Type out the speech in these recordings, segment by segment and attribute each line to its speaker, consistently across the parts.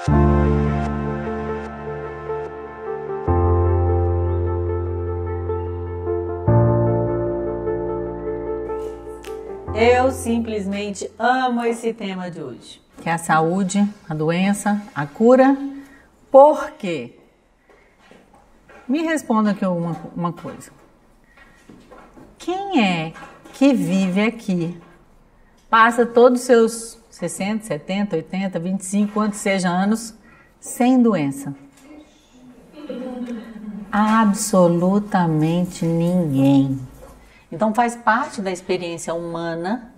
Speaker 1: Eu simplesmente amo esse tema de hoje, que é a saúde, a doença, a cura. Por quê? Me responda aqui uma coisa. Quem é que vive aqui, passa todos os seus 60, 70, 80, 25, quantos sejam anos, sem doença? Absolutamente ninguém. Então faz parte da experiência humana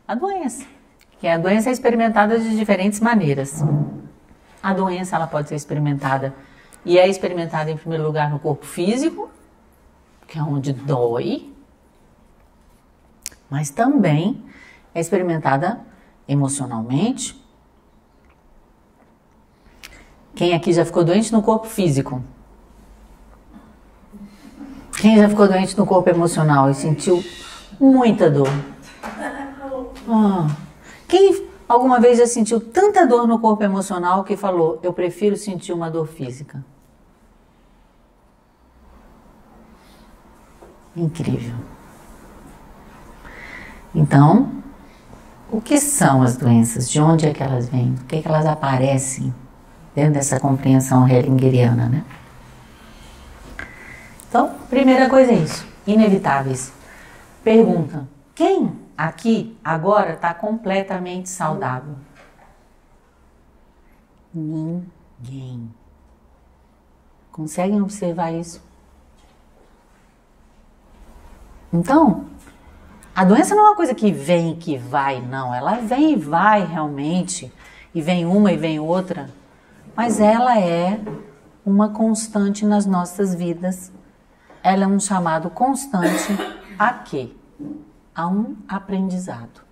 Speaker 1: a doença. Que a doença é experimentada de diferentes maneiras. A doença ela pode ser experimentada e é experimentada em primeiro lugar no corpo físico, que é onde dói, mas também é experimentada emocionalmente. Quem aqui já ficou doente no corpo físico? Quem já ficou doente no corpo emocional e sentiu muita dor? Quem alguma vez já sentiu tanta dor no corpo emocional que falou, eu prefiro sentir uma dor física? Incrível. Então, o que são as doenças? De onde é que elas vêm? Por que é que elas aparecem dentro dessa compreensão hellingeriana, né? Então, primeira coisa é isso, inevitáveis. Pergunta, quem aqui agora está completamente saudável? Ninguém. Conseguem observar isso? Então, a doença não é uma coisa que vem e que vai, não. Ela vem e vai realmente, e vem uma e vem outra, mas ela é uma constante nas nossas vidas. Ela é um chamado constante a quê? A um aprendizado.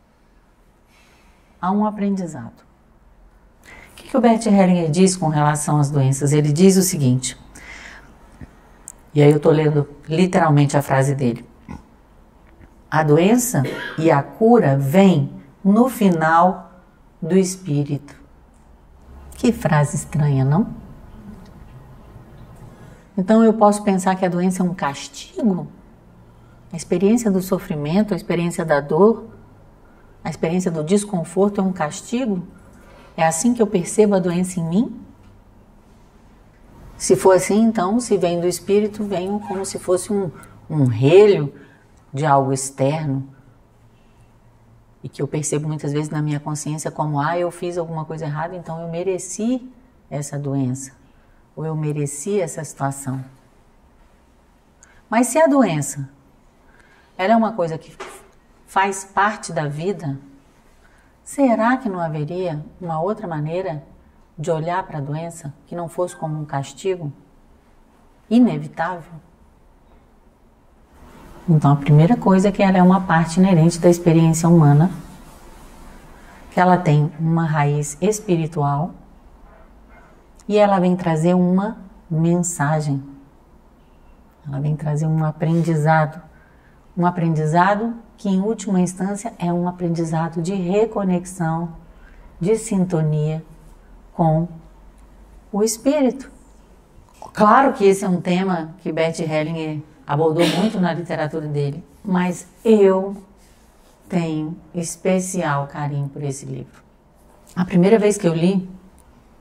Speaker 1: A um aprendizado. O que o Bert Hellinger diz com relação às doenças? Ele diz o seguinte, e aí eu estou lendo literalmente a frase dele. A doença e a cura vêm no final do espírito. Que frase estranha, não? Então eu posso pensar que a doença é um castigo? A experiência do sofrimento, a experiência da dor, a experiência do desconforto é um castigo? É assim que eu percebo a doença em mim? Se for assim, então, se vem do espírito, vem como se fosse um relho de algo externo e que eu percebo muitas vezes na minha consciência como, eu fiz alguma coisa errada, então eu mereci essa doença. Ou eu mereci essa situação. Mas se a doença, ela é uma coisa que faz parte da vida, será que não haveria uma outra maneira de olhar para a doença que não fosse como um castigo inevitável? Então a primeira coisa é que ela é uma parte inerente da experiência humana, que ela tem uma raiz espiritual, e ela vem trazer uma mensagem. Ela vem trazer um aprendizado. Um aprendizado que, em última instância, é um aprendizado de reconexão, de sintonia com o espírito. Claro que esse é um tema que Bert Hellinger abordou muito na literatura dele, mas eu tenho especial carinho por esse livro. A primeira vez que eu li,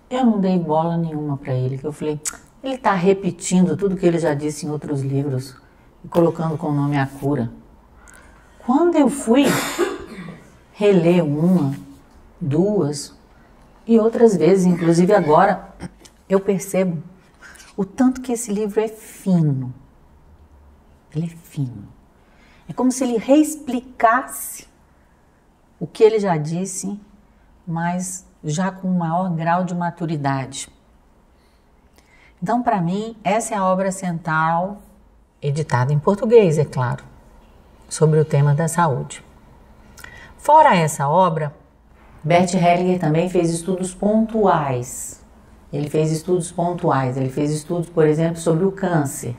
Speaker 1: eu não dei bola nenhuma para ele, que eu falei, ele está repetindo tudo que ele já disse em outros livros e colocando com o nome A Cura. Quando eu fui reler uma, duas e outras vezes, inclusive agora, eu percebo o tanto que esse livro é fino. Ele é fino. É como se ele reexplicasse o que ele já disse, mas já com um maior grau de maturidade. Então, para mim, essa é a obra central, editada em português, é claro, sobre o tema da saúde. Fora essa obra, Bert Hellinger também fez estudos pontuais. Ele fez estudos, por exemplo, sobre o câncer.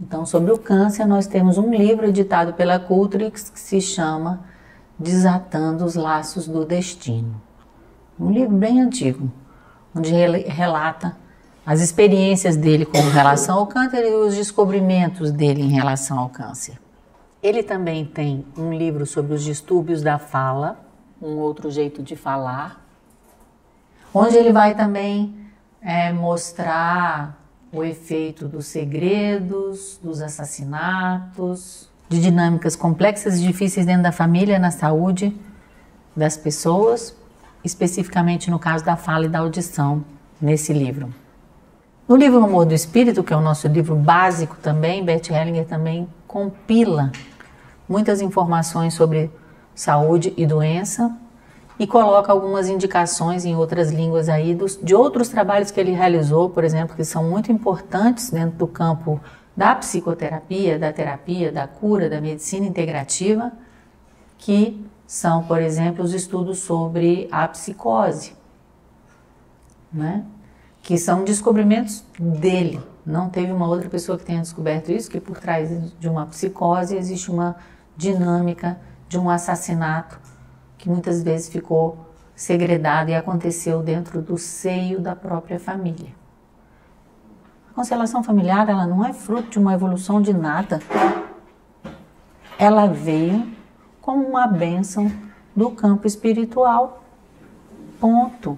Speaker 1: Então, sobre o câncer, nós temos um livro editado pela Cultrix que se chama Desatando os Laços do Destino. Um livro bem antigo, onde ele relata as experiências dele com relação ao câncer e os descobrimentos dele em relação ao câncer. Ele também tem um livro sobre os distúrbios da fala, um outro jeito de falar, onde ele vai também mostrar o efeito dos segredos, dos assassinatos, de dinâmicas complexas e difíceis dentro da família, na saúde das pessoas, especificamente no caso da fala e da audição, nesse livro. No livro Amor do Espírito, que é o nosso livro básico também, Bert Hellinger também compila muitas informações sobre saúde e doença e coloca algumas indicações em outras línguas aí de outros trabalhos que ele realizou, por exemplo, que são muito importantes dentro do campo da psicoterapia, da terapia, da cura, da medicina integrativa, que são, por exemplo, os estudos sobre a psicose, né? Que são descobrimentos dele. Não teve uma outra pessoa que tenha descoberto isso, que por trás de uma psicose existe uma dinâmica de um assassinato que muitas vezes ficou segredado e aconteceu dentro do seio da própria família. A constelação familiar, ela não é fruto de uma evolução de nada. Ela veio como uma bênção do campo espiritual. Ponto.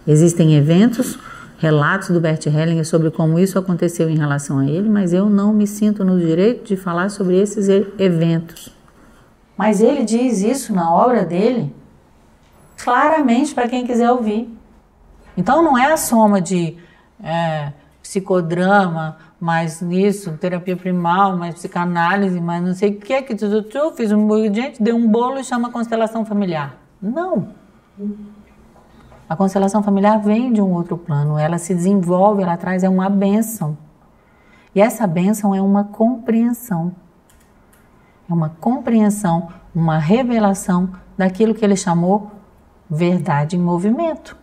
Speaker 1: Existem eventos, relatos do Bert Hellinger sobre como isso aconteceu em relação a ele, mas eu não me sinto no direito de falar sobre esses eventos. Mas ele diz isso na obra dele, claramente para quem quiser ouvir. Então não é a soma de psicodrama, mais isso, terapia primal, mais psicanálise, mais não sei o que, fiz gente, deu um bolo e chama constelação familiar. Não. A constelação familiar vem de um outro plano, ela se desenvolve, ela traz uma bênção. E essa bênção é uma compreensão. É uma compreensão, uma revelação daquilo que ele chamou verdade em movimento.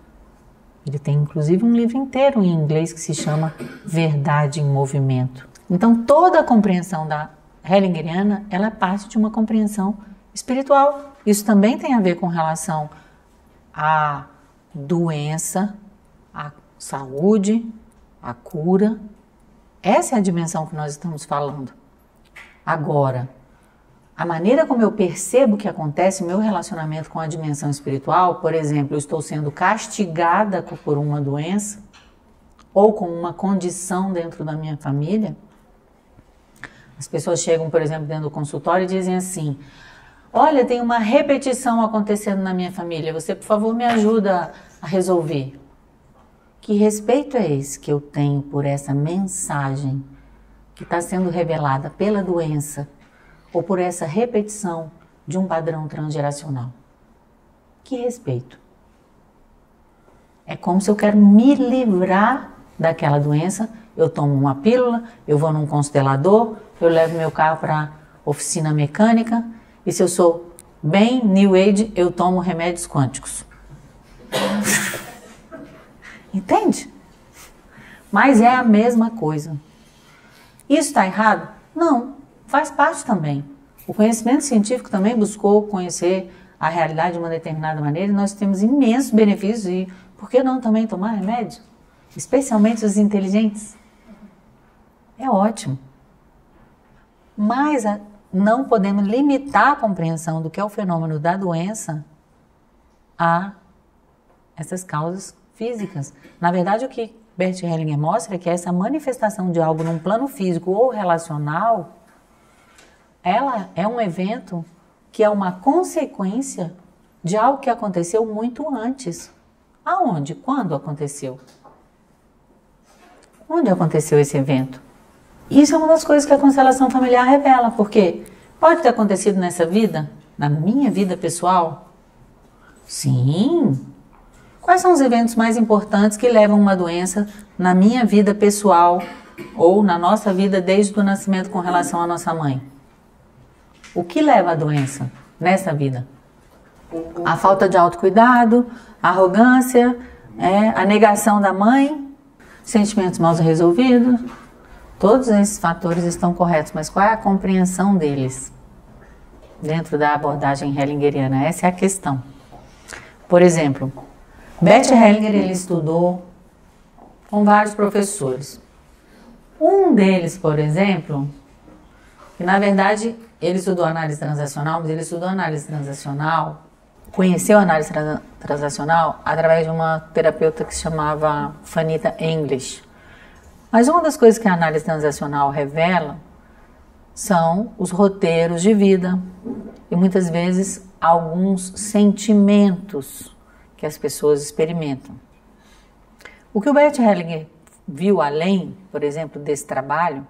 Speaker 1: Ele tem inclusive um livro inteiro em inglês que se chama Verdade em Movimento. Então toda a compreensão da Hellingeriana, ela parte de uma compreensão espiritual. Isso também tem a ver com relação à doença, à saúde, à cura. Essa é a dimensão que nós estamos falando. Agora, a maneira como eu percebo que acontece o meu relacionamento com a dimensão espiritual, por exemplo, eu estou sendo castigada por uma doença ou com uma condição dentro da minha família. As pessoas chegam, por exemplo, dentro do consultório e dizem assim: olha, tem uma repetição acontecendo na minha família, você, por favor, me ajuda a resolver. Que respeito é esse que eu tenho por essa mensagem que está sendo revelada pela doença ou por essa repetição de um padrão transgeracional? Que respeito? É como se eu quero me livrar daquela doença, eu tomo uma pílula, eu vou num constelador, eu levo meu carro para oficina mecânica, e se eu sou bem New Age, eu tomo remédios quânticos. Entende? Mas é a mesma coisa. Isso está errado? Não, faz parte também. O conhecimento científico também buscou conhecer a realidade de uma determinada maneira e nós temos imensos benefícios e por que não também tomar remédio? Especialmente os inteligentes. É ótimo. Mas não podemos limitar a compreensão do que é o fenômeno da doença a essas causas físicas. Na verdade, o que Bert Hellinger mostra é que essa manifestação de algo num plano físico ou relacional, ela é um evento que é uma consequência de algo que aconteceu muito antes. Aonde? Quando aconteceu? Onde aconteceu esse evento? Isso é uma das coisas que a constelação familiar revela, porque pode ter acontecido nessa vida, na minha vida pessoal? Sim. Quais são os eventos mais importantes que levam uma doença na minha vida pessoal ou na nossa vida desde o nascimento com relação à nossa mãe? O que leva à doença nessa vida? A falta de autocuidado, a arrogância, a negação da mãe, sentimentos mal resolvidos. Todos esses fatores estão corretos, mas qual é a compreensão deles dentro da abordagem hellingeriana? Essa é a questão. Por exemplo, Bert Hellinger, ele estudou com vários professores. Um deles, por exemplo, que na verdade ele estudou análise transacional, mas ele estudou análise transacional, conheceu a análise transacional através de uma terapeuta que se chamava Fanita English. Mas uma das coisas que a análise transacional revela são os roteiros de vida e muitas vezes alguns sentimentos que as pessoas experimentam. O que o Bert Hellinger viu além, por exemplo, desse trabalho,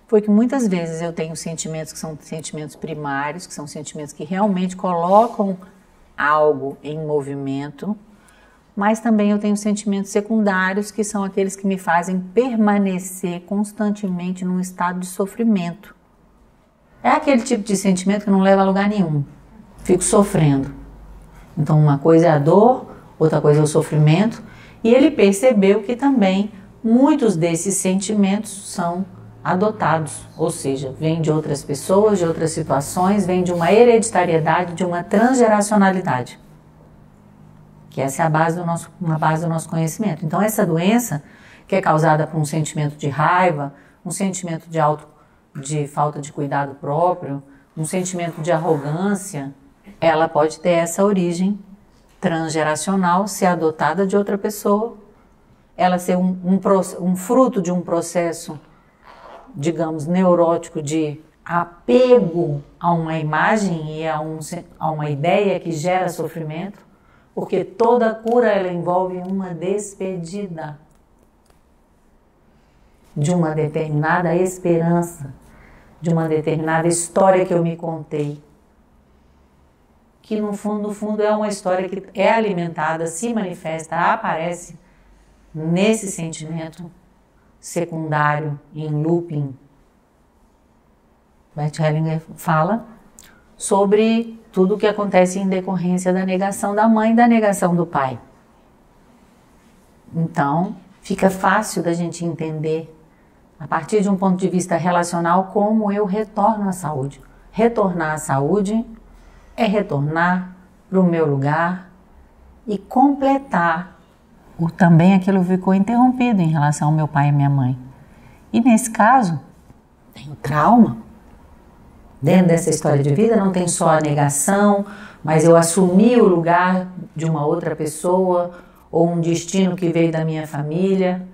Speaker 1: foi que muitas vezes eu tenho sentimentos que são sentimentos primários, que são sentimentos que realmente colocam algo em movimento, mas também eu tenho sentimentos secundários, que são aqueles que me fazem permanecer constantemente num estado de sofrimento. É aquele tipo de sentimento que não leva a lugar nenhum. Fico sofrendo. Então uma coisa é a dor, outra coisa é o sofrimento, e ele percebeu que também muitos desses sentimentos são adotados, ou seja, vêm de outras pessoas, de outras situações, vêm de uma hereditariedade, de uma transgeracionalidade. Que essa é uma base do nosso conhecimento. Então essa doença, que é causada por um sentimento de raiva, um sentimento de falta de cuidado próprio, um sentimento de arrogância, ela pode ter essa origem transgeracional, ser adotada de outra pessoa, ela ser um fruto de um processo, digamos, neurótico de apego a uma imagem e a uma ideia que gera sofrimento, porque toda cura ela envolve uma despedida de uma determinada esperança, de uma determinada história que eu me contei, que no fundo é uma história que é alimentada, se manifesta, aparece nesse sentimento secundário, em looping. Bert Hellinger fala sobre tudo o que acontece em decorrência da negação da mãe e da negação do pai. Então, fica fácil da gente entender, a partir de um ponto de vista relacional, como eu retorno à saúde. Retornar à saúde é retornar para o meu lugar e completar também aquilo que ficou interrompido em relação ao meu pai e minha mãe. E nesse caso, tem o trauma. Dentro dessa história de vida não tem só a negação, mas eu assumi o lugar de uma outra pessoa ou um destino que veio da minha família,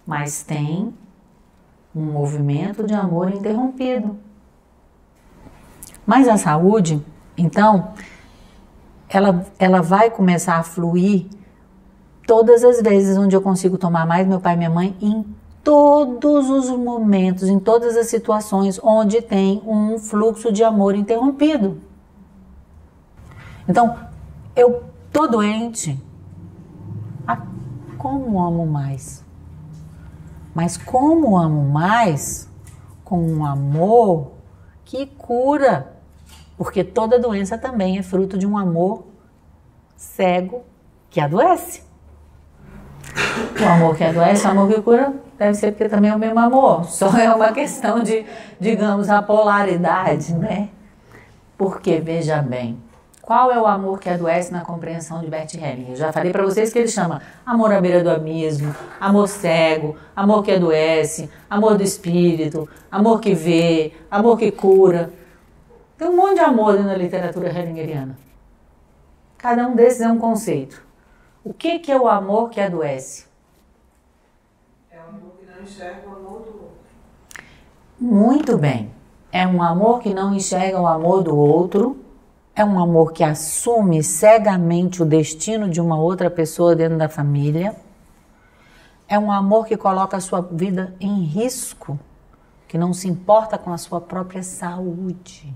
Speaker 1: mas tem um movimento de amor interrompido. Mas a saúde, então, ela vai começar a fluir todas as vezes onde eu consigo tomar mais meu pai e minha mãe, em todos os momentos, em todas as situações onde tem um fluxo de amor interrompido. Então, eu tô doente, como amo mais? Mas como amo mais? Com um amor que cura, porque toda doença também é fruto de um amor cego que adoece. O amor que adoece, o amor que cura, deve ser porque também é o mesmo amor. Só é uma questão de, digamos, a polaridade, né? Porque, veja bem, qual é o amor que adoece na compreensão de Bert Hellinger? Eu já falei para vocês que ele chama amor à beira do abismo, amor cego, amor que adoece, amor do espírito, amor que vê, amor que cura. Tem um monte de amor na literatura hellingeriana. Cada um desses é um conceito. O que é o amor que adoece?
Speaker 2: É o amor que não enxerga o amor do outro.
Speaker 1: Muito bem. É um amor que não enxerga o amor do outro. É um amor que assume cegamente o destino de uma outra pessoa dentro da família. É um amor que coloca a sua vida em risco, que não se importa com a sua própria saúde.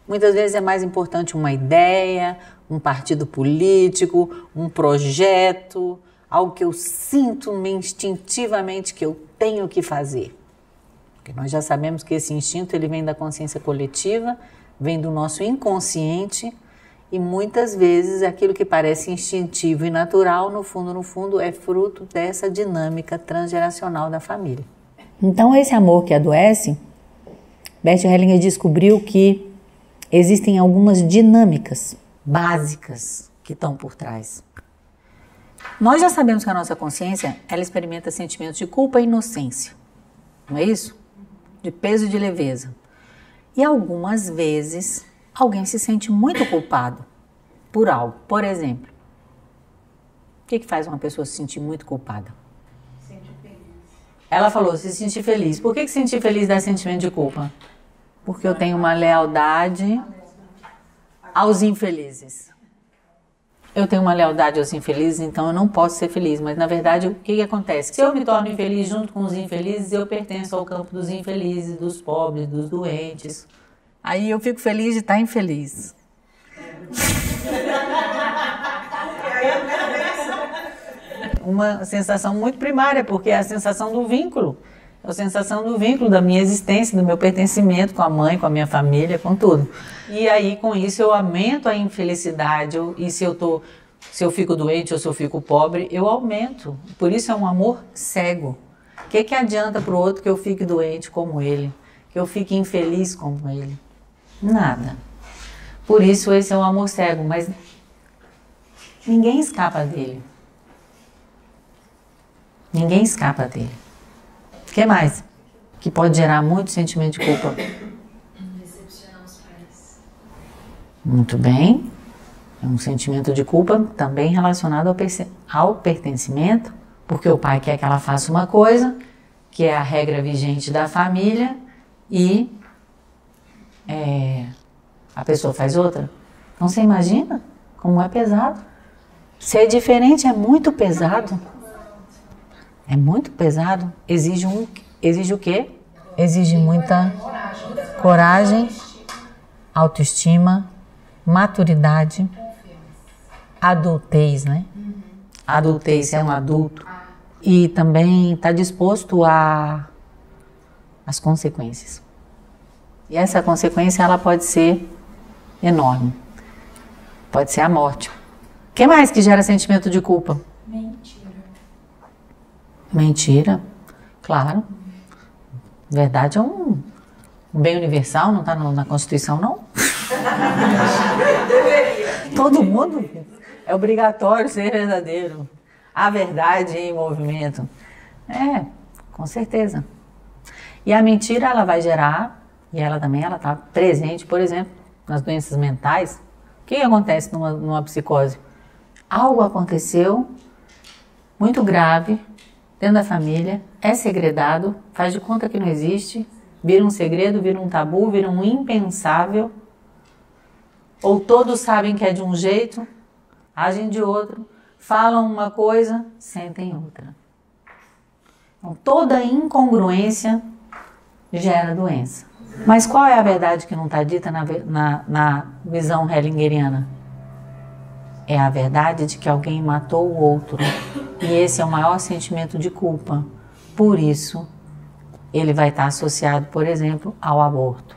Speaker 1: Muitas vezes é mais importante uma ideia, um partido político, um projeto, algo que eu sinto instintivamente que eu tenho que fazer. Porque nós já sabemos que esse instinto ele vem da consciência coletiva, vem do nosso inconsciente e muitas vezes aquilo que parece instintivo e natural, no fundo, é fruto dessa dinâmica transgeracional da família. Então esse amor que adoece, Bert Hellinger descobriu que existem algumas dinâmicas básicas que estão por trás. Nós já sabemos que a nossa consciência, ela experimenta sentimentos de culpa e inocência. Não é isso? De peso e de leveza. E algumas vezes, alguém se sente muito culpado por algo. Por exemplo, o que faz uma pessoa se sentir muito culpada?
Speaker 2: Sentir feliz.
Speaker 1: Ela falou, se sentir feliz. Por que sentir feliz dá sentimento de culpa? Porque eu tenho uma lealdade aos infelizes. Eu tenho uma lealdade aos infelizes, então eu não posso ser feliz. Mas, na verdade, o que acontece? Se eu me torno infeliz junto com os infelizes, eu pertenço ao campo dos infelizes, dos pobres, dos doentes. Aí eu fico feliz de estar infeliz. Uma sensação muito primária, porque é a sensação do vínculo. É a sensação do vínculo, da minha existência, do meu pertencimento com a mãe, com a minha família, com tudo. E aí, com isso, eu aumento a infelicidade. E se eu fico doente ou se eu fico pobre, eu aumento. Por isso é um amor cego. O que adianta para o outro que eu fique doente como ele? Que eu fique infeliz como ele? Nada. Por isso esse é um amor cego, mas ninguém escapa dele. Ninguém escapa dele. O que mais? Que pode gerar muito sentimento de culpa.
Speaker 3: Decepcionar os pais.
Speaker 1: Muito bem. É um sentimento de culpa também relacionado ao pertencimento, porque o pai quer que ela faça uma coisa, que é a regra vigente da família, e a pessoa faz outra. Então você imagina como é pesado. Ser diferente é muito pesado. É muito pesado. Exige o quê? Exige muita coragem, autoestima, maturidade, adultez, né? Adultez é um adulto. E também está disposto às consequências. E essa consequência, ela pode ser enorme. Pode ser a morte. O que mais que gera sentimento de culpa?
Speaker 3: Mentira.
Speaker 1: Mentira, claro. Verdade é um bem universal, não está na Constituição, não? Todo mundo é obrigatório ser verdadeiro. A verdade em movimento. Com certeza. E a mentira, ela vai gerar, e ela também está presente, por exemplo, nas doenças mentais. O que acontece numa psicose? Algo aconteceu muito grave dentro da família, é segredado, faz de conta que não existe, vira um segredo, vira um tabu, vira um impensável. Ou todos sabem que é de um jeito, agem de outro, falam uma coisa, sentem outra. Então, toda incongruência gera doença. Mas qual é a verdade que não está dita na visão hellingeriana? É a verdade de que alguém matou o outro. E esse é o maior sentimento de culpa. Por isso, ele vai estar associado, por exemplo, ao aborto.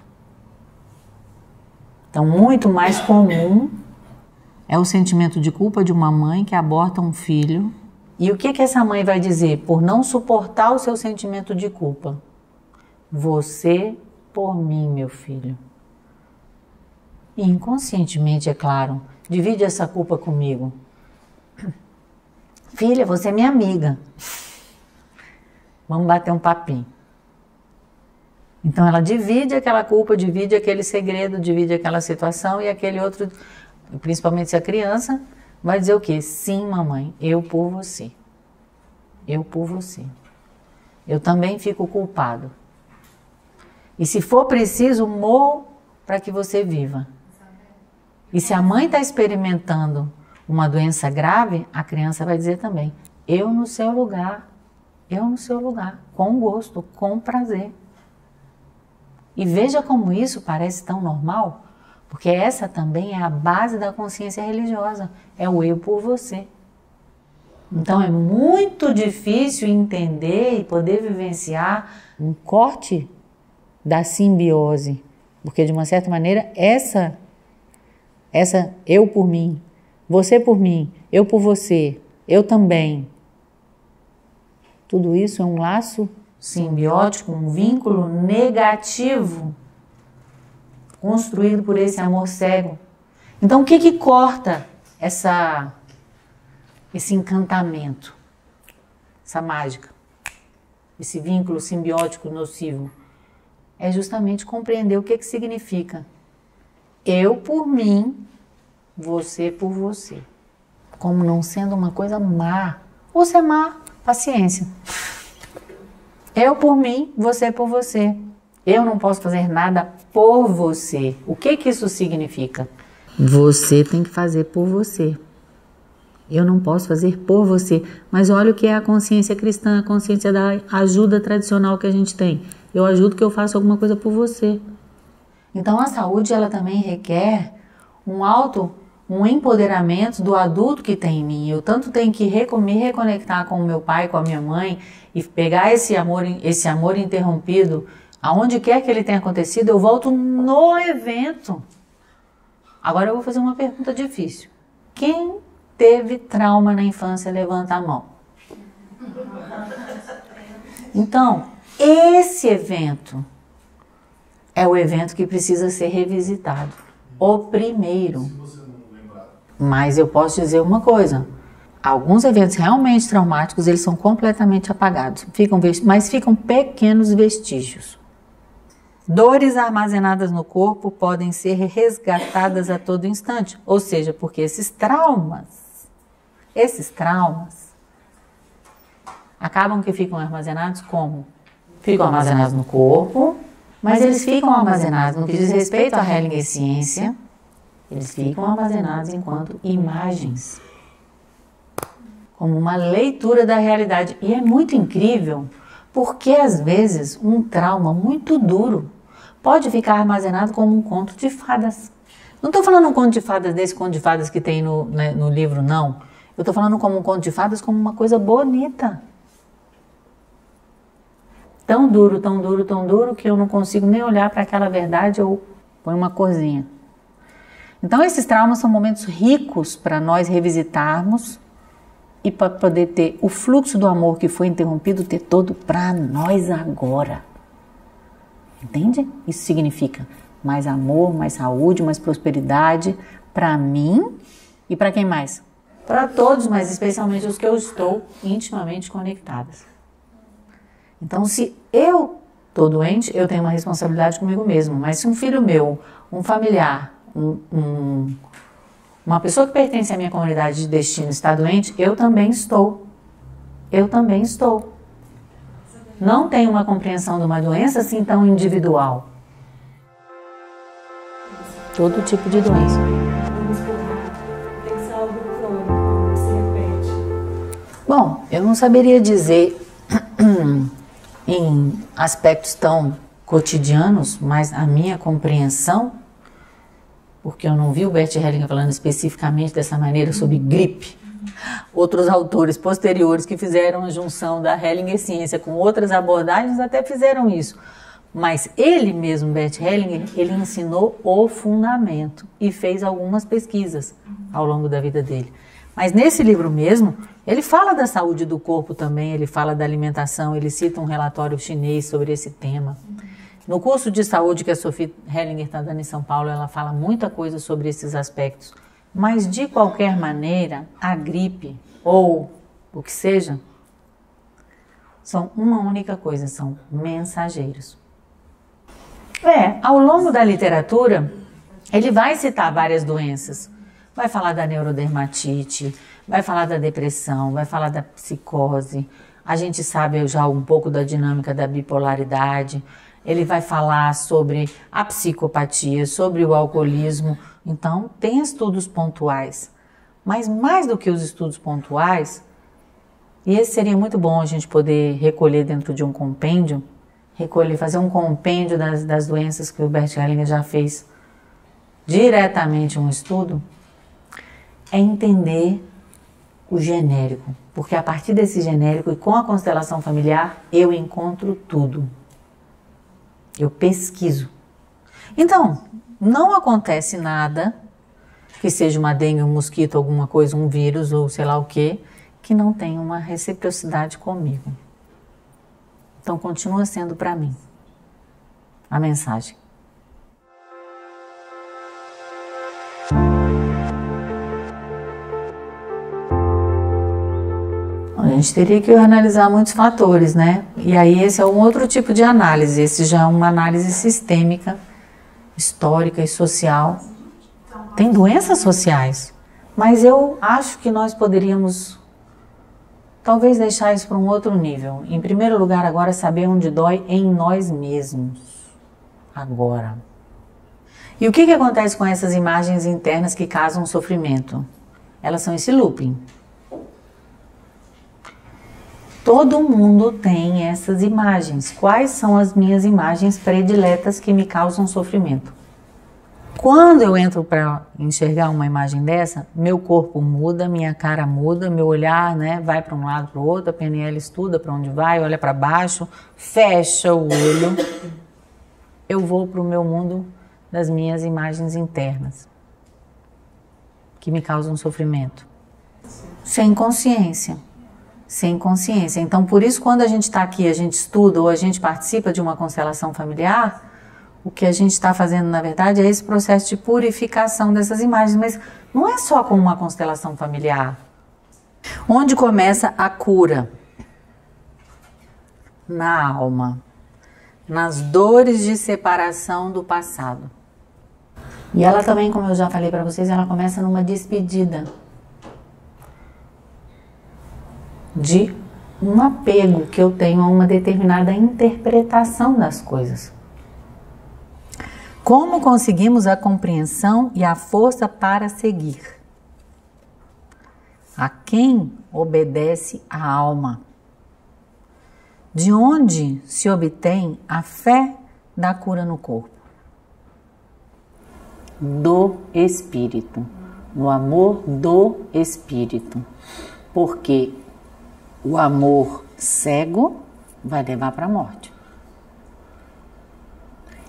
Speaker 1: Então, muito mais comum é o sentimento de culpa de uma mãe que aborta um filho. E o que essa mãe vai dizer? Por não suportar o seu sentimento de culpa. Você por mim, meu filho. E inconscientemente, é claro, divide essa culpa comigo. Filha, você é minha amiga. Vamos bater um papinho. Então ela divide aquela culpa, divide aquele segredo, divide aquela situação, e aquele outro, principalmente se a criança, vai dizer o quê? Sim, mamãe, eu por você. Eu por você. Eu também fico culpado. E se for preciso, morro para que você viva. E se a mãe está experimentando uma doença grave, a criança vai dizer também, eu no seu lugar, com gosto, com prazer. E veja como isso parece tão normal, porque essa também é a base da consciência religiosa, é o eu por você. Então é muito difícil entender e poder vivenciar um corte da simbiose, porque de uma certa maneira essa eu por mim, você por mim, eu por você, eu também, tudo isso é um laço simbiótico, um vínculo negativo construído por esse amor cego. Então o que corta esse encantamento, essa mágica, esse vínculo simbiótico nocivo, é justamente compreender o que significa eu por mim, você por você, como não sendo uma coisa má. Você é má, paciência. Eu por mim, você por você. Eu não posso fazer nada por você. O que isso significa? Você tem que fazer por você. Eu não posso fazer por você. Mas olha o que é a consciência cristã, a consciência da ajuda tradicional que a gente tem. Eu ajudo que eu faça alguma coisa por você. Então a saúde, ela também requer um empoderamento do adulto que tem em mim. Eu tanto tenho que me reconectar com o meu pai, com a minha mãe, e pegar esse amor interrompido, aonde quer que ele tenha acontecido, eu volto no evento. Agora eu vou fazer uma pergunta difícil. Quem teve trauma na infância, levanta a mão. Então, esse evento é o evento que precisa ser revisitado. O primeiro. Mas eu posso dizer uma coisa. Alguns eventos realmente traumáticos, eles são completamente apagados. Mas ficam pequenos vestígios. Dores armazenadas no corpo podem ser resgatadas a todo instante. Ou seja, porque esses traumas acabam que ficam armazenados como? Ficam armazenados no corpo, mas eles ficam armazenados no que diz respeito à Hellinger ciência, eles ficam armazenados enquanto imagens, como uma leitura da realidade. E é muito incrível, porque às vezes um trauma muito duro pode ficar armazenado como um conto de fadas. Não estou falando um conto de fadas desse conto de fadas que tem no livro, não. Eu estou falando como um conto de fadas, como uma coisa bonita. Tão duro, tão duro, tão duro, que eu não consigo nem olhar para aquela verdade ou põe uma corzinha. Então esses traumas são momentos ricos para nós revisitarmos e para poder ter o fluxo do amor que foi interrompido, ter todo para nós agora. Entende? Isso significa mais amor, mais saúde, mais prosperidade para mim e para quem mais? Para todos, mas especialmente os que eu estou intimamente conectadas. Então, se eu estou doente, eu tenho uma responsabilidade comigo mesmo. Mas se um filho meu, um familiar, uma pessoa que pertence à minha comunidade de destino está doente, eu também estou. Eu também estou. Não tenho uma compreensão de uma doença assim tão individual. Todo tipo de doença.
Speaker 2: Tem que ser algo crônico, que se repete.
Speaker 1: Bom, eu não saberia dizer em aspectos tão cotidianos, mas a minha compreensão, porque eu não vi o Bert Hellinger falando especificamente dessa maneira sobre gripe. Outros autores posteriores que fizeram a junção da Hellinger ciência com outras abordagens até fizeram isso. Mas ele mesmo, Bert Hellinger, ele ensinou o fundamento e fez algumas pesquisas ao longo da vida dele. Mas nesse livro mesmo, ele fala da saúde do corpo também, ele fala da alimentação, ele cita um relatório chinês sobre esse tema. No curso de saúde que a Sophie Hellinger está dando em São Paulo, ela fala muita coisa sobre esses aspectos. Mas, de qualquer maneira, a gripe ou o que seja, são uma única coisa, são mensageiros. Ao longo da literatura, ele vai citar várias doenças. Vai falar da neurodermatite, vai falar da depressão, vai falar da psicose. A gente sabe já um pouco da dinâmica da bipolaridade. Ele vai falar sobre a psicopatia, sobre o alcoolismo. Então, tem estudos pontuais. Mas mais do que os estudos pontuais, e esse seria muito bom a gente poder recolher dentro de um compêndio, fazer um compêndio das doenças que o Bert Hellinger já fez diretamente um estudo, é entender o genérico. Porque a partir desse genérico e com a constelação familiar, eu encontro tudo. Eu pesquiso. Então, não acontece nada, que seja uma dengue, um mosquito, alguma coisa, um vírus ou sei lá o que não tenha uma reciprocidade comigo. Então, continua sendo para mim a mensagem. A gente teria que analisar muitos fatores, né? E aí esse é um outro tipo de análise, esse já é uma análise sistêmica, histórica e social. Tem doenças sociais, mas eu acho que nós poderíamos talvez deixar isso para um outro nível. Em primeiro lugar, agora saber onde dói em nós mesmos. Agora. E o que acontece com essas imagens internas que causam sofrimento? Elas são esse looping. Todo mundo tem essas imagens. Quais são as minhas imagens prediletas que me causam sofrimento? Quando eu entro para enxergar uma imagem dessa, meu corpo muda, minha cara muda, meu olhar, né, vai para um lado, para o outro, a PNL estuda para onde vai, olha para baixo, fecha o olho. Eu vou para o meu mundo das minhas imagens internas, que me causam sofrimento. Sem consciência. Sem consciência. Então, por isso, quando a gente está aqui, a gente estuda ou a gente participa de uma constelação familiar, o que a gente está fazendo, na verdade, é esse processo de purificação dessas imagens. Mas não é só com uma constelação familiar. Onde começa a cura? Na alma. Nas dores de separação do passado. E ela também, como eu já falei para vocês, ela começa numa despedida. De um apego que eu tenho a uma determinada interpretação das coisas. Como conseguimos a compreensão e a força para seguir? A quem obedece a alma? De onde se obtém a fé da cura no corpo? Do Espírito, no amor do Espírito. Porque o amor cego vai levar para a morte.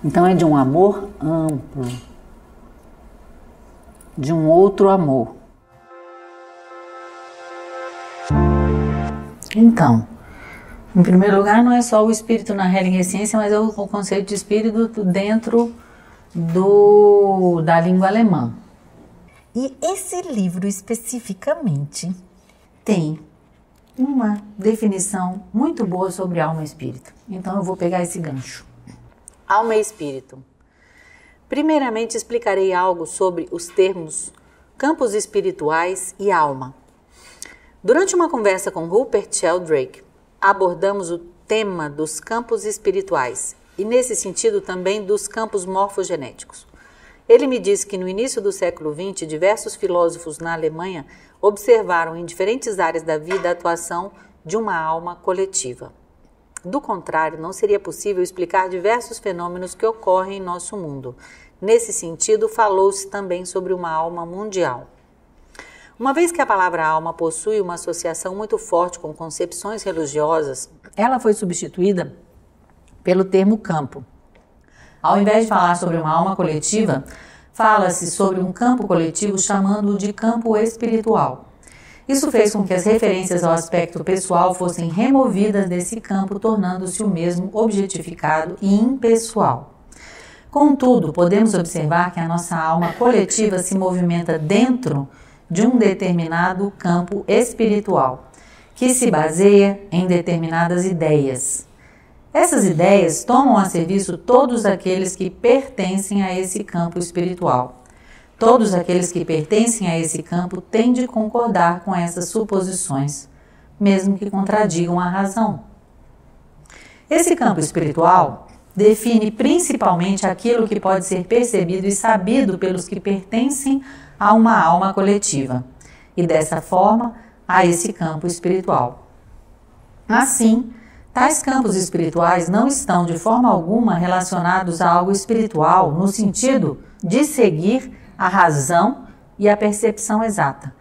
Speaker 1: Então é de um amor amplo, de um outro amor. Então, em primeiro lugar, não é só o espírito na Healing Essência, mas é o conceito de espírito dentro da língua alemã. E esse livro especificamente tem uma definição muito boa sobre alma e espírito. Então eu vou pegar esse gancho. Alma e espírito. Primeiramente explicarei algo sobre os termos campos espirituais e alma. Durante uma conversa com Rupert Sheldrake, abordamos o tema dos campos espirituais e, nesse sentido, também dos campos morfogenéticos. Ele me disse que no início do século XX, diversos filósofos na Alemanha observaram em diferentes áreas da vida a atuação de uma alma coletiva. Do contrário, não seria possível explicar diversos fenômenos que ocorrem em nosso mundo. Nesse sentido, falou-se também sobre uma alma mundial. Uma vez que a palavra alma possui uma associação muito forte com concepções religiosas, ela foi substituída pelo termo campo. Ao invés de falar sobre uma alma coletiva, fala-se sobre um campo coletivo chamando-o de campo espiritual. Isso fez com que as referências ao aspecto pessoal fossem removidas desse campo, tornando-se o mesmo objetificado e impessoal. Contudo, podemos observar que a nossa alma coletiva se movimenta dentro de um determinado campo espiritual, que se baseia em determinadas ideias. Essas ideias tomam a serviço todos aqueles que pertencem a esse campo espiritual. Todos aqueles que pertencem a esse campo têm de concordar com essas suposições, mesmo que contradigam a razão. Esse campo espiritual define principalmente aquilo que pode ser percebido e sabido pelos que pertencem a uma alma coletiva, e dessa forma a esse campo espiritual. Assim, tais campos espirituais não estão de forma alguma relacionados a algo espiritual no sentido de seguir a razão e a percepção exata,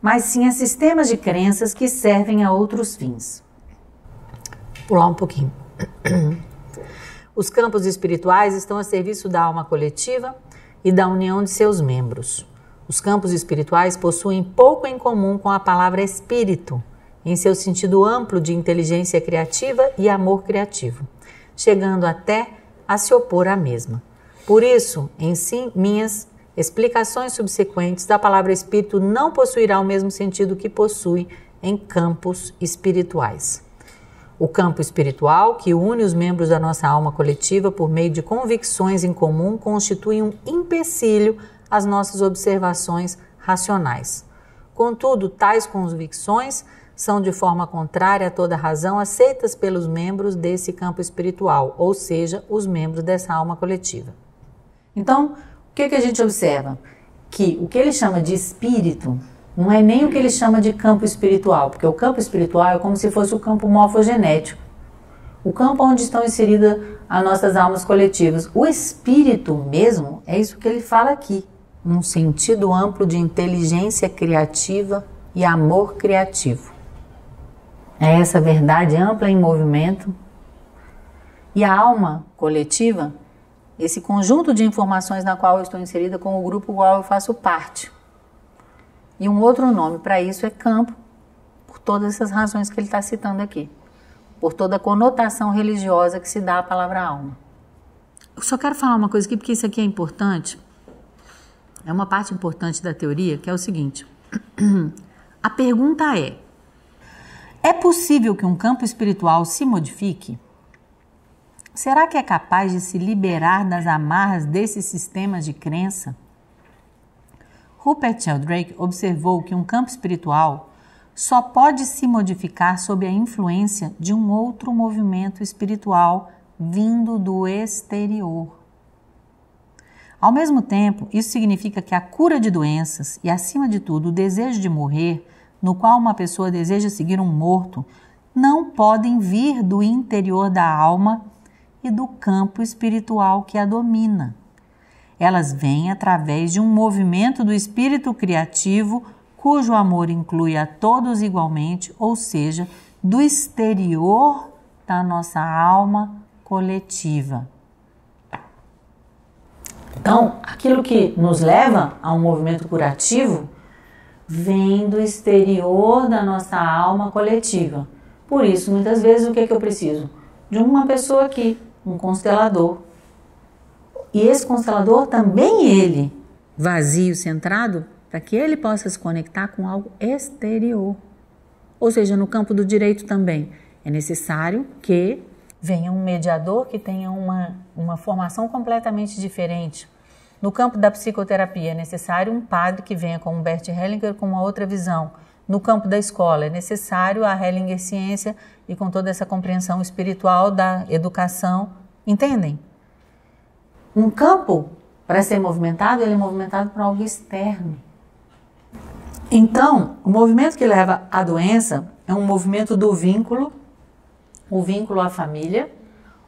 Speaker 1: mas sim a sistemas de crenças que servem a outros fins. Vou pular um pouquinho. Os campos espirituais estão a serviço da alma coletiva e da união de seus membros. Os campos espirituais possuem pouco em comum com a palavra espírito, em seu sentido amplo de inteligência criativa e amor criativo, chegando até a se opor à mesma. Por isso, em si, minhas explicações subsequentes da palavra espírito não possuirá o mesmo sentido que possui em campos espirituais. O campo espiritual, que une os membros da nossa alma coletiva por meio de convicções em comum, constitui um empecilho às nossas observações racionais. Contudo, tais convicções são de forma contrária a toda razão aceitas pelos membros desse campo espiritual, ou seja, os membros dessa alma coletiva. Então, o que a gente observa? Que o que ele chama de espírito não é nem o que ele chama de campo espiritual, porque o campo espiritual é como se fosse o campo morfogenético, o campo onde estão inseridas as nossas almas coletivas. O espírito mesmo é isso que ele fala aqui, um sentido amplo de inteligência criativa e amor criativo. É essa verdade ampla em movimento. E a alma coletiva, esse conjunto de informações na qual eu estou inserida com o grupo qual eu faço parte. E um outro nome para isso é campo, por todas essas razões que ele está citando aqui. Por toda a conotação religiosa que se dá à palavra alma. Eu só quero falar uma coisa aqui, porque isso aqui é importante. É uma parte importante da teoria, que é o seguinte. A pergunta é possível que um campo espiritual se modifique? Será que é capaz de se liberar das amarras desses sistemas de crença? Rupert Sheldrake observou que um campo espiritual só pode se modificar sob a influência de um outro movimento espiritual vindo do exterior. Ao mesmo tempo, isso significa que a cura de doenças e, acima de tudo, o desejo de morrer, no qual uma pessoa deseja seguir um morto, não podem vir do interior da alma e do campo espiritual que a domina. Elas vêm através de um movimento do espírito criativo, cujo amor inclui a todos igualmente, ou seja, do exterior da nossa alma coletiva. Então, aquilo que nos leva a um movimento curativo vem do exterior da nossa alma coletiva. Por isso, muitas vezes, o que eu preciso? De uma pessoa aqui, um constelador. E esse constelador também ele, vazio, centrado, para que ele possa se conectar com algo exterior. Ou seja, no campo do direito também. É necessário que venha um mediador que tenha uma formação completamente diferente. No campo da psicoterapia é necessário um padre que venha como Bert Hellinger com uma outra visão. No campo da escola é necessário a Hellinger Ciência e com toda essa compreensão espiritual da educação. Entendem? Um campo, para ser movimentado, ele é movimentado por algo externo. Então, o movimento que leva à doença é um movimento do vínculo, o vínculo à família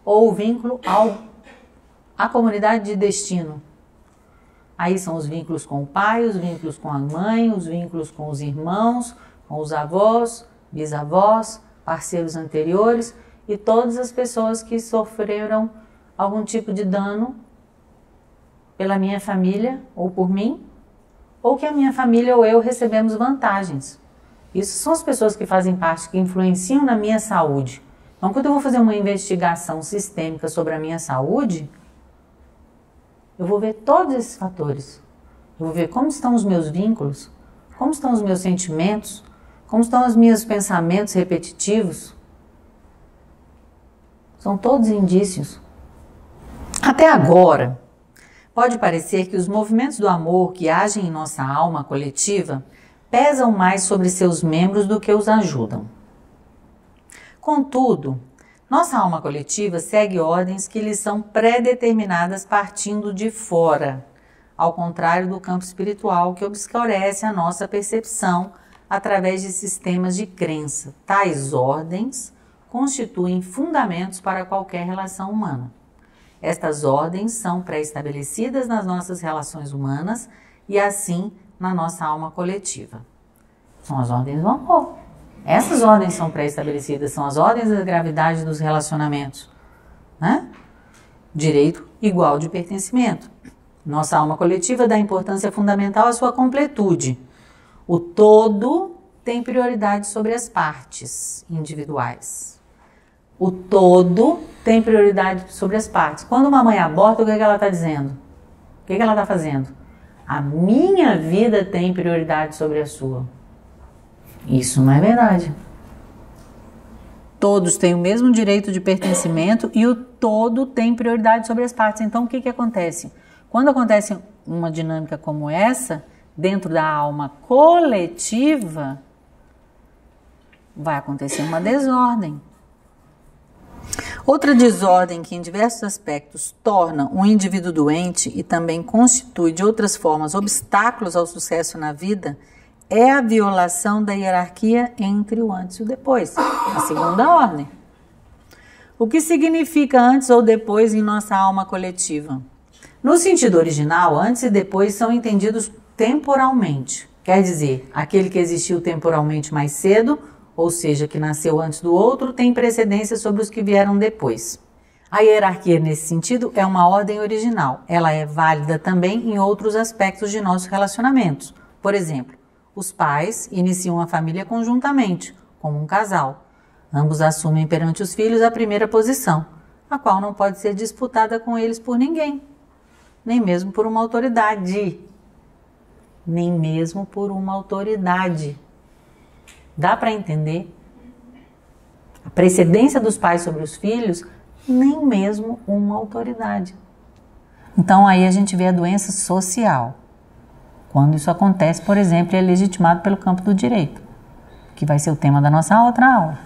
Speaker 1: ou o vínculo à comunidade de destino. Aí são os vínculos com o pai, os vínculos com a mãe, os vínculos com os irmãos, com os avós, bisavós, parceiros anteriores e todas as pessoas que sofreram algum tipo de dano pela minha família ou por mim, ou que a minha família ou eu recebemos vantagens. Isso são as pessoas que fazem parte, que influenciam na minha saúde. Então, quando eu vou fazer uma investigação sistêmica sobre a minha saúde, eu vou ver todos esses fatores. Eu vou ver como estão os meus vínculos, como estão os meus sentimentos, como estão os meus pensamentos repetitivos. São todos indícios. Até agora, pode parecer que os movimentos do amor que agem em nossa alma coletiva pesam mais sobre seus membros do que os ajudam. Contudo, nossa alma coletiva segue ordens que lhe são pré-determinadas partindo de fora, ao contrário do campo espiritual que obscurece a nossa percepção através de sistemas de crença. Tais ordens constituem fundamentos para qualquer relação humana. Estas ordens são pré-estabelecidas nas nossas relações humanas e assim na nossa alma coletiva. São as ordens do amor. Essas ordens são pré-estabelecidas, são as ordens da gravidade dos relacionamentos, né? Direito igual de pertencimento. Nossa alma coletiva dá importância fundamental à sua completude. O todo tem prioridade sobre as partes individuais. O todo tem prioridade sobre as partes. Quando uma mãe aborta, o que ela está dizendo? O que ela está fazendo? A minha vida tem prioridade sobre a sua. Isso não é verdade. Todos têm o mesmo direito de pertencimento e o todo tem prioridade sobre as partes. Então, o que acontece? Quando acontece uma dinâmica como essa, dentro da alma coletiva, vai acontecer uma desordem. Outra desordem que, em diversos aspectos, torna um indivíduo doente e também constitui, de outras formas, obstáculos ao sucesso na vida, é a violação da hierarquia entre o antes e o depois, a segunda ordem. O que significa antes ou depois em nossa alma coletiva? No sentido original, antes e depois são entendidos temporalmente. Quer dizer, aquele que existiu temporalmente mais cedo, ou seja, que nasceu antes do outro, tem precedência sobre os que vieram depois. A hierarquia, nesse sentido, é uma ordem original. Ela é válida também em outros aspectos de nossos relacionamentos. Por exemplo, os pais iniciam a família conjuntamente, como um casal. Ambos assumem perante os filhos a primeira posição, a qual não pode ser disputada com eles por ninguém, nem mesmo por uma autoridade. Nem mesmo por uma autoridade. Dá para entender? A precedência dos pais sobre os filhos, nem mesmo uma autoridade. Então aí a gente vê a doença social. Quando isso acontece, por exemplo, é legitimado pelo campo do direito, que vai ser o tema da nossa outra aula.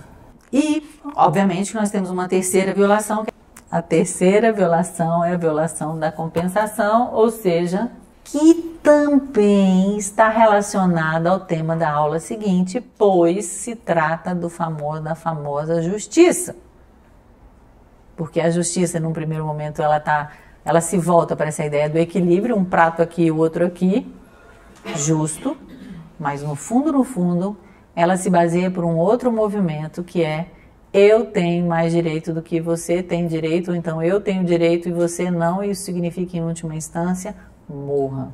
Speaker 1: E, obviamente, nós temos uma terceira violação. A terceira violação é a violação da compensação, ou seja, que também está relacionada ao tema da aula seguinte, pois se trata da famosa justiça. Porque a justiça, num primeiro momento, ela se volta para essa ideia do equilíbrio, um prato aqui e o outro aqui, justo, mas no fundo, ela se baseia por um outro movimento que é: eu tenho mais direito do que você tem direito, ou então eu tenho direito e você não, e isso significa, em última instância, morra.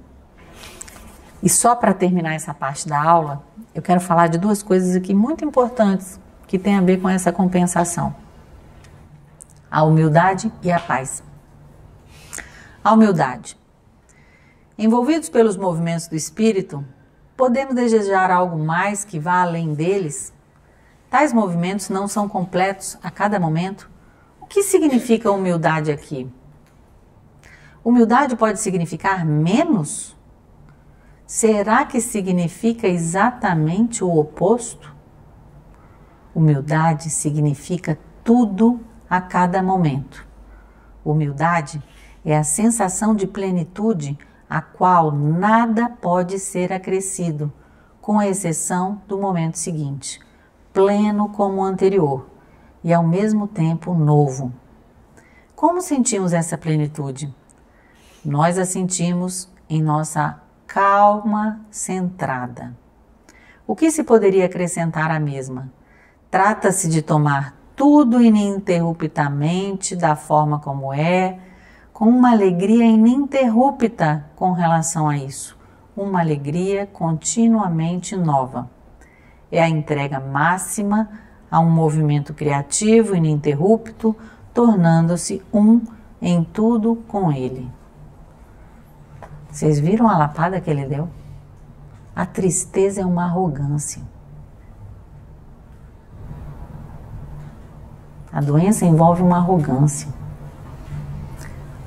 Speaker 1: E só para terminar essa parte da aula, eu quero falar de duas coisas aqui muito importantes que tem a ver com essa compensação: a humildade e a paz. A humildade. Envolvidos pelos movimentos do espírito, podemos desejar algo mais que vá além deles? Tais movimentos não são completos a cada momento? O que significa humildade aqui? Humildade pode significar menos? Será que significa exatamente o oposto? Humildade significa tudo a cada momento. Humildade é a sensação de plenitude a qual nada pode ser acrescido, com a exceção do momento seguinte, pleno como o anterior e ao mesmo tempo novo. Como sentimos essa plenitude? Nós a sentimos em nossa calma centrada. O que se poderia acrescentar à mesma? Trata-se de tomar tudo ininterruptamente da forma como é, com uma alegria ininterrupta com relação a isso, uma alegria continuamente nova. É a entrega máxima a um movimento criativo ininterrupto, tornando-se um em tudo com ele. Vocês viram a lapada que ele deu? A tristeza é uma arrogância. A doença envolve uma arrogância.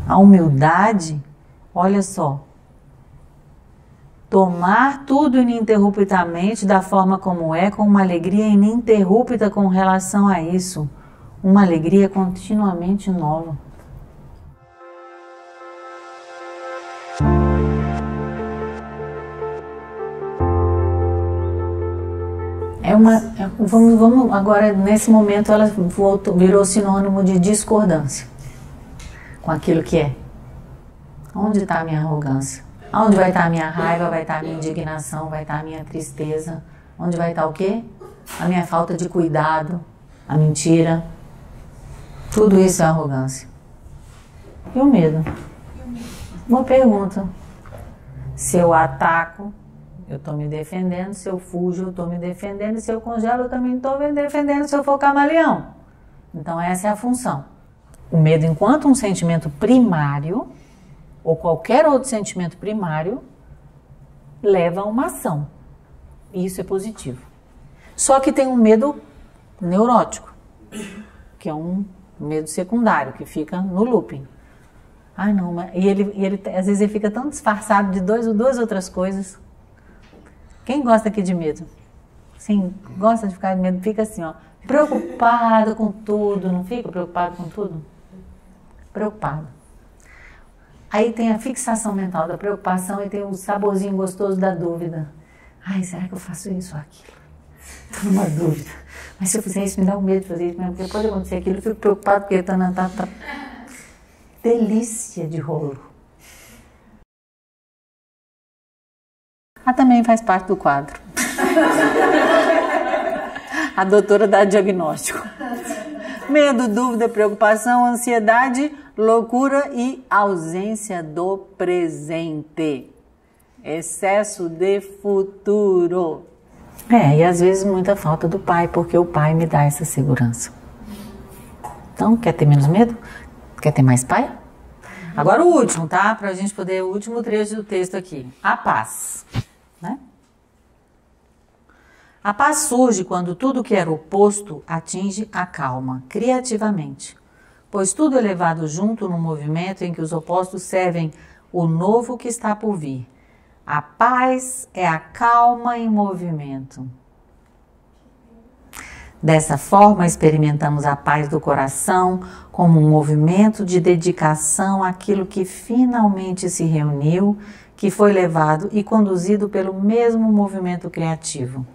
Speaker 1: A humildade, olha só, tomar tudo ininterruptamente da forma como é, com uma alegria ininterrupta com relação a isso, uma alegria continuamente nova. Vamos agora, nesse momento, ela virou sinônimo de discordância com aquilo que é. Onde está a minha arrogância? Onde vai estar a minha raiva? Vai estar a minha indignação? Vai estar a minha tristeza? Onde vai estar o quê? A minha falta de cuidado, a mentira. Tudo isso é arrogância. E o medo? Uma pergunta. Se eu ataco, eu estou me defendendo. Se eu fujo, eu estou me defendendo. Se eu congelo, eu também estou me defendendo se eu for camaleão. Então essa é a função. O medo, enquanto um sentimento primário, ou qualquer outro sentimento primário, leva a uma ação. E isso é positivo. Só que tem um medo neurótico, que é um medo secundário, que fica no looping. Ah, não, mas... E ele às vezes ele fica tão disfarçado de duas outras coisas. Quem gosta aqui de medo? Sim, gosta de ficar de medo, fica assim, ó, preocupado com tudo, não fica preocupado com tudo? Preocupado. Aí tem a fixação mental da preocupação e tem o saborzinho gostoso da dúvida. Ai, será que eu faço isso ou aquilo? Estou numa dúvida. Mas se eu fizer isso, me dá um medo de fazer isso mesmo, porque pode acontecer aquilo, eu fico preocupado porque tá. Delícia de rolo. Também faz parte do quadro. A doutora dá diagnóstico. Medo, dúvida, preocupação, ansiedade, loucura e ausência do presente. Excesso de futuro. E às vezes muita falta do pai, porque o pai me dá essa segurança. Então, quer ter menos medo? Quer ter mais pai? Agora o último, tá? Pra gente poder, o último trecho do texto aqui. A paz, né? A paz surge quando tudo que era oposto atinge a calma, criativamente. Pois tudo é levado junto num movimento em que os opostos servem o novo que está por vir. A paz é a calma em movimento. Dessa forma, experimentamos a paz do coração como um movimento de dedicação àquilo que finalmente se reuniu, que foi levado e conduzido pelo mesmo movimento criativo.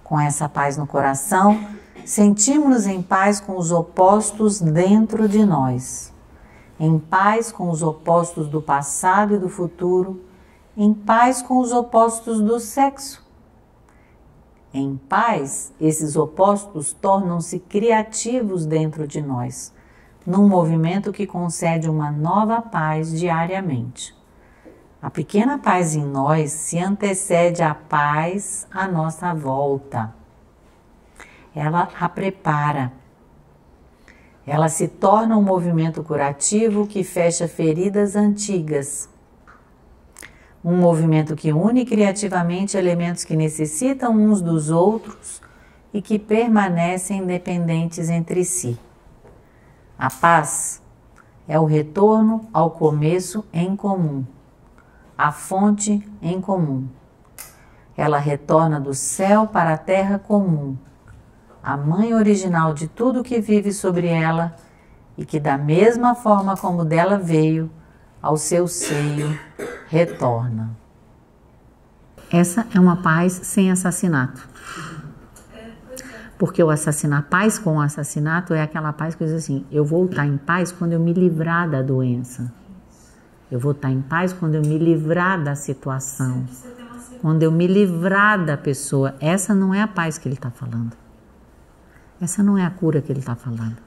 Speaker 1: Com essa paz no coração, sentimos-nos em paz com os opostos dentro de nós, em paz com os opostos do passado e do futuro, em paz com os opostos do sexo. Em paz, esses opostos tornam-se criativos dentro de nós, num movimento que concede uma nova paz diariamente. A pequena paz em nós se antecede à paz à nossa volta. Ela a prepara. Ela se torna um movimento curativo que fecha feridas antigas. Um movimento que une criativamente elementos que necessitam uns dos outros e que permanecem independentes entre si. A paz é o retorno ao começo em comum, a fonte em comum. Ela retorna do céu para a terra comum, a mãe original de tudo que vive sobre ela e que, da mesma forma como dela veio, ao seu seio retorna. Essa é uma paz sem assassinato. Porque o assassinato, paz com o assassinato é aquela paz que diz assim, eu vou estar em paz quando eu me livrar da doença. Eu vou estar em paz quando eu me livrar da situação. Quando eu me livrar da pessoa. Essa não é a paz que ele está falando. Essa não é a cura que ele está falando.